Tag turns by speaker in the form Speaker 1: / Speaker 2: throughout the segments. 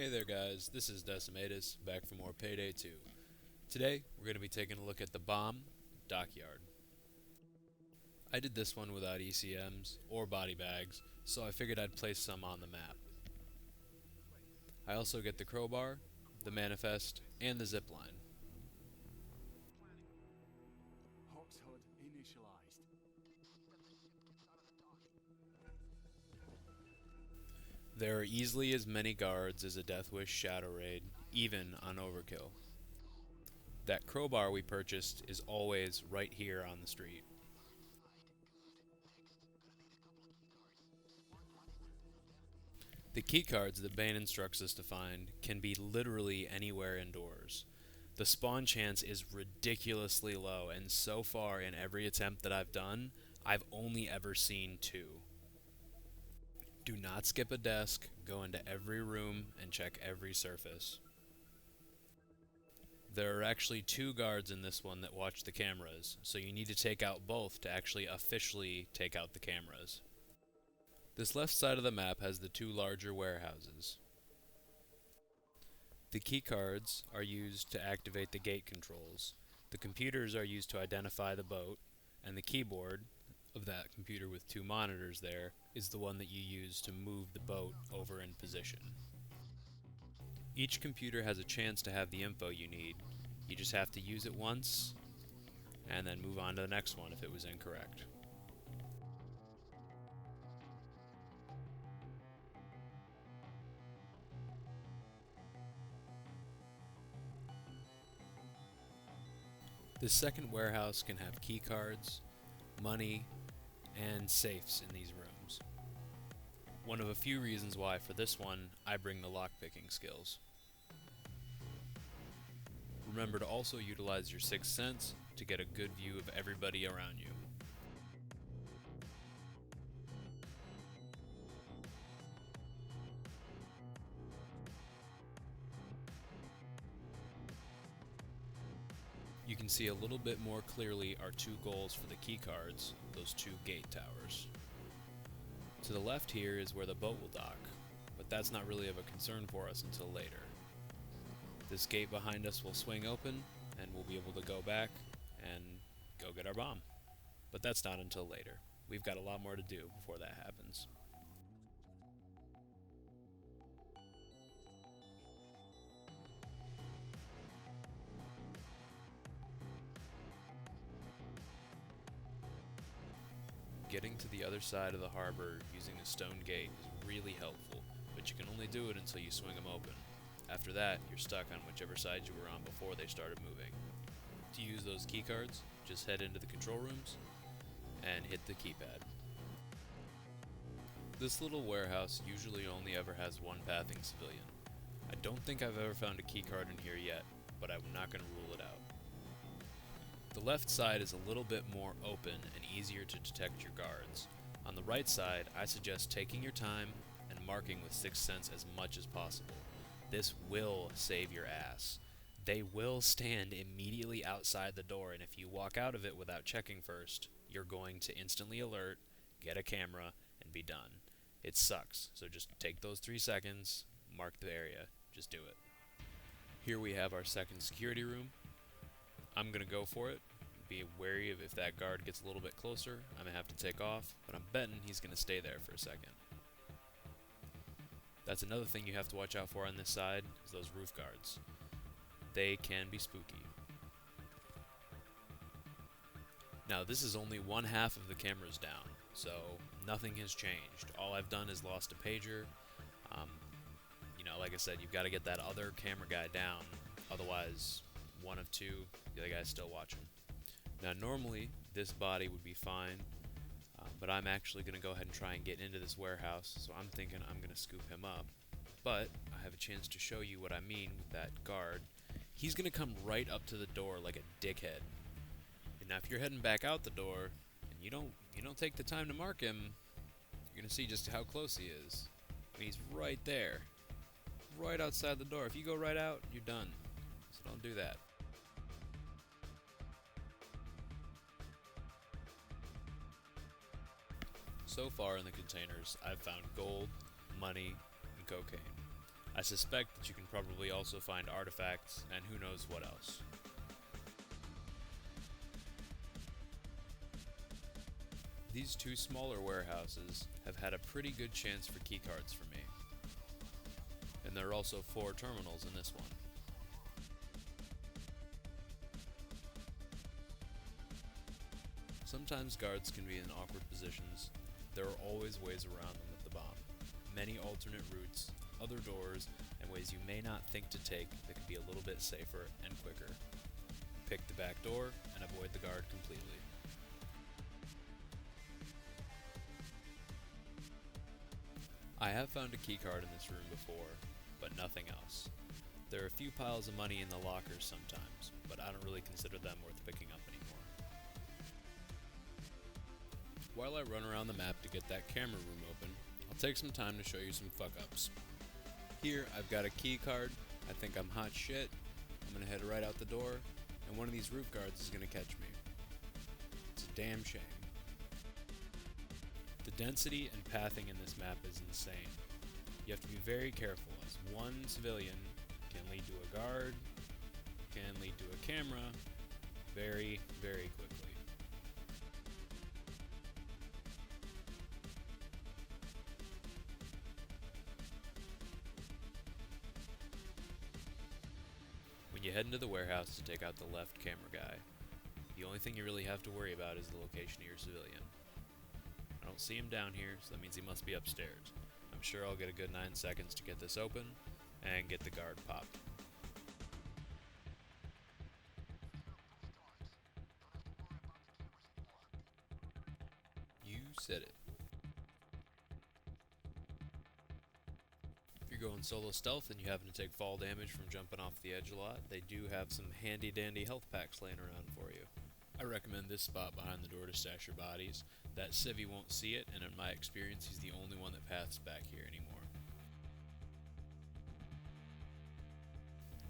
Speaker 1: Hey there guys, this is Decimatus, back for more Payday 2. Today, we're going to be taking a look at the bomb, Dockyard. I did this one without ECMs or body bags, so I figured I'd place some on the map. I also get the crowbar, the manifest, and the zipline.
Speaker 2: HoxHud initialized.
Speaker 1: There are easily as many guards as a Deathwish shadow raid, even on overkill. That crowbar we purchased is always right here on the street. The keycards that Bane instructs us to find can be literally anywhere indoors. The spawn chance is ridiculously low, and so far in every attempt that I've done, I've only ever seen 2. Do not skip a desk, go into every room, and check every surface. There are actually 2 guards in this one that watch the cameras, so you need to take out both to actually officially take out the cameras. This left side of the map has the 2 larger warehouses. The keycards are used to activate the gate controls. The computers are used to identify the boat, and the keyboard of that computer with 2 monitors there is the one that you use to move the boat over in position. Each computer has a chance to have the info you need. You just have to use it once, and then move on to the next one if it was incorrect. This second warehouse can have keycards, money, and safes in these rooms. One of a few reasons why for this one, I bring the lockpicking skills. Remember to also utilize your 6th sense to get a good view of everybody around you. You can see a little bit more clearly our 2 goals for the keycards, those 2 gate towers. To the left here is where the boat will dock, but that's not really of a concern for us until later. This gate behind us will swing open, and we'll be able to go back and go get our bomb. But that's not until later. We've got a lot more to do before that happens. Getting to the other side of the harbor using a stone gate is really helpful, but you can only do it until you swing them open. After that, you're stuck on whichever side you were on before they started moving. To use those keycards, just head into the control rooms and hit the keypad. This little warehouse usually only ever has one pathing civilian. I don't think I've ever found a keycard in here yet, but I'm not going to rule it out. The left side is a little bit more open and easier to detect your guards. On the right side, I suggest taking your time and marking with 6th sense as much as possible. This will save your ass. They will stand immediately outside the door, and if you walk out of it without checking first, you're going to instantly alert, get a camera, and be done. It sucks, so just take those 3 seconds, mark the area, just do it. Here we have our second security room. I'm going to go for it. Be wary of if that guard gets a little bit closer, I'm going to have to take off, but I'm betting he's going to stay there for a second. That's another thing you have to watch out for on this side, is those roof guards. They can be spooky. Now this is only one half of the cameras down, so nothing has changed. All I've done is lost a pager. Like I said, you've got to get that other camera guy down, otherwise one of 2, the other guy's still watching. Now normally this body would be fine, but I'm actually going to go ahead and try and get into this warehouse, so I'm thinking I'm going to scoop him up. But I have a chance to show you what I mean with that guard. He's going to come right up to the door like a dickhead. And now if you're heading back out the door, and you don't take the time to mark him, you're going to see just how close he is. I mean, he's right there. Right outside the door. If you go right out, you're done. So don't do that. So far in the containers, I've found gold, money, and cocaine. I suspect that you can probably also find artifacts and who knows what else. These two smaller warehouses have had a pretty good chance for keycards for me. And there are also 4 terminals in this one. Sometimes guards can be in awkward positions. There are always ways around them with the bomb. Many alternate routes, other doors, and ways you may not think to take that could be a little bit safer and quicker. Pick the back door and avoid the guard completely. I have found a keycard in this room before, but nothing else. There are a few piles of money in the lockers sometimes, but I don't really consider them worth picking up anymore. While I run around the map to get that camera room open, I'll take some time to show you some fuck-ups. Here, I've got a keycard. I think I'm hot shit. I'm gonna head right out the door, and one of these roof guards is gonna catch me. It's a damn shame. The density and pathing in this map is insane. You have to be very careful, as one civilian can lead to a guard, can lead to a camera, very, very quickly. When you head into the warehouse to take out the left camera guy, the only thing you really have to worry about is the location of your civilian. I don't see him down here, so that means he must be upstairs. I'm sure I'll get a good 9 seconds to get this open and get the guard popped. You said it. If you're going solo stealth and you happen to take fall damage from jumping off the edge a lot, they do have some handy dandy health packs laying around for you. I recommend this spot behind the door to stash your bodies. That civvy won't see it, and in my experience, he's the only one that paths back here anymore.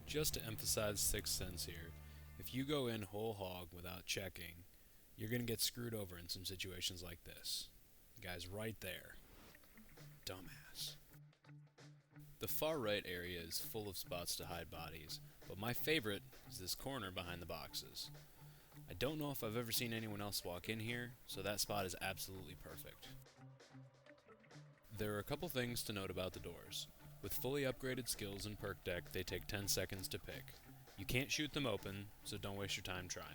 Speaker 1: Just to emphasize Sixth Sense here, if you go in whole hog without checking, you're gonna get screwed over in some situations like this. The guy's right there. Dumbass. The far right area is full of spots to hide bodies, but my favorite is this corner behind the boxes. I don't know if I've ever seen anyone else walk in here, so that spot is absolutely perfect. There are a couple things to note about the doors. With fully upgraded skills and perk deck, they take 10 seconds to pick. You can't shoot them open, so don't waste your time trying.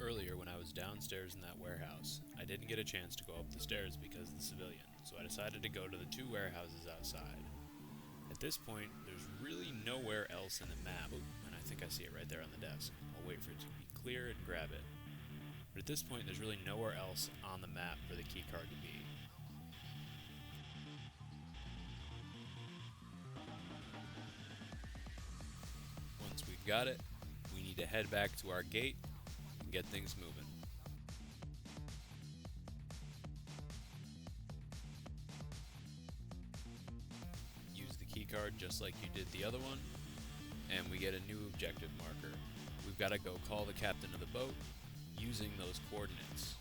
Speaker 1: Earlier, when I was downstairs in that warehouse, I didn't get a chance to go up the stairs because of the civilian, so I decided to go to the 2 warehouses outside. At this point, there's really nowhere else in the map, and I think I see it right there on the desk. I'll wait for it to be clear and grab it. But at this point, there's really nowhere else on the map for the keycard to be. Once we've got it, we need to head back to our gate and get things moving. Use the keycard just like you did the other one, and we get a new objective marker. We've got to go call the captain of the boat using those coordinates.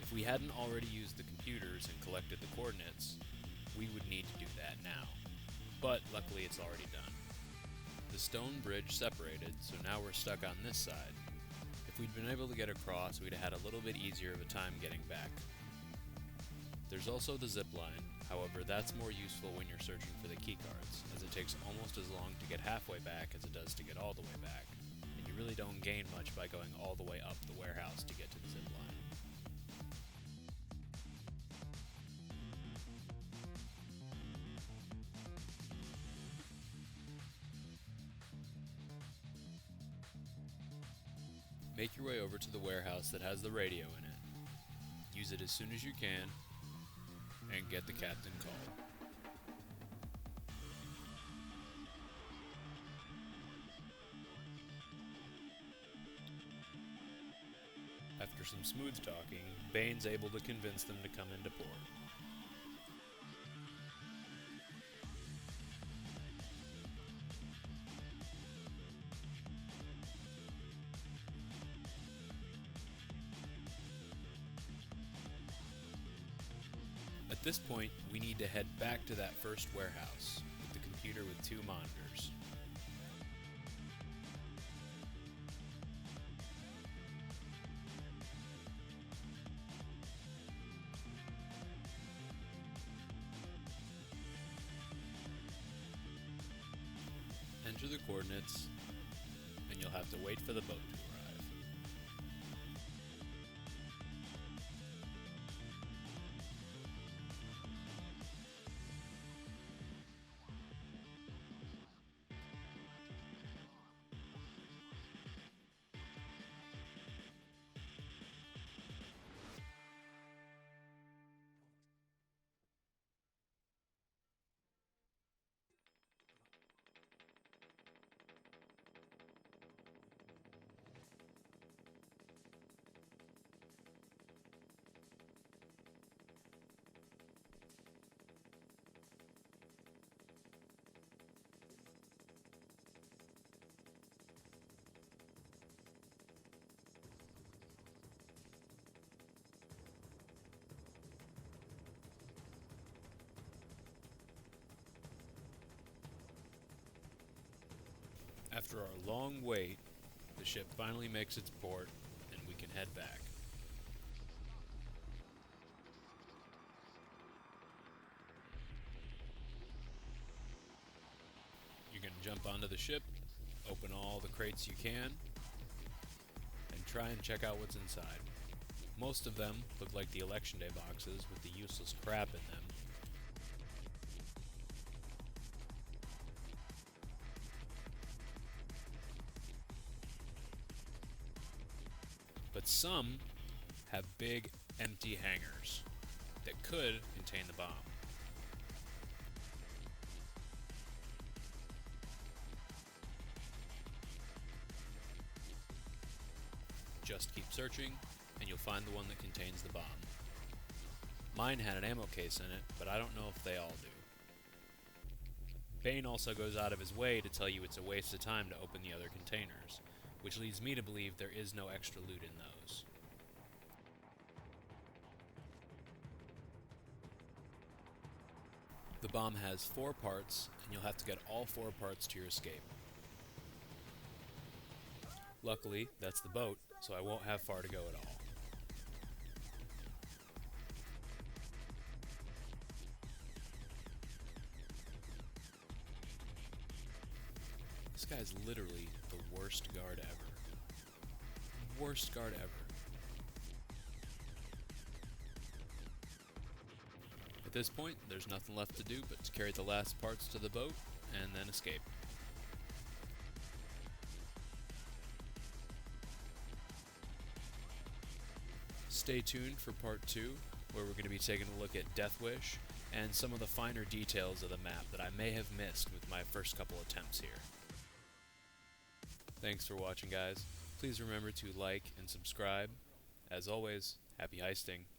Speaker 1: If we hadn't already used the computers and collected the coordinates, we would need to do that now. But luckily it's already done. The stone bridge separated, so now we're stuck on this side. If we'd been able to get across, we'd have had a little bit easier of a time getting back. There's also the zip line, however that's more useful when you're searching for the keycards, as it takes almost as long to get halfway back as it does to get all the way back, and you really don't gain much by going all the way up the warehouse to get to the zip line. Make your way over to the warehouse that has the radio in it. Use it as soon as you can, and get the captain called. After some smooth talking, Bane's able to convince them to come into port. this point, we need to head back to that first warehouse, with the computer with 2 monitors. Enter the coordinates, and you'll have to wait for the boat to arrive. After our long wait, the ship finally makes its port, and we can head back. You're going to jump onto the ship, open all the crates you can, and try and check out what's inside. Most of them look like the Election Day boxes with the useless crap in them. But some have big, empty hangars that could contain the bomb. Just keep searching, and you'll find the one that contains the bomb. Mine had an ammo case in it, but I don't know if they all do. Bane also goes out of his way to tell you it's a waste of time to open the other containers, which leads me to believe there is no extra loot in those. The bomb has 4 parts, and you'll have to get all 4 parts to your escape. Luckily, that's the boat, so I won't have far to go at all. This guy's literally the worst guard ever. Worst guard ever. At this point, there's nothing left to do but to carry the last parts to the boat and then escape. Stay tuned for part 2, where we're going to be taking a look at Deathwish and some of the finer details of the map that I may have missed with my first couple attempts here. Thanks for watching, guys. Please remember to like and subscribe. As always, happy heisting.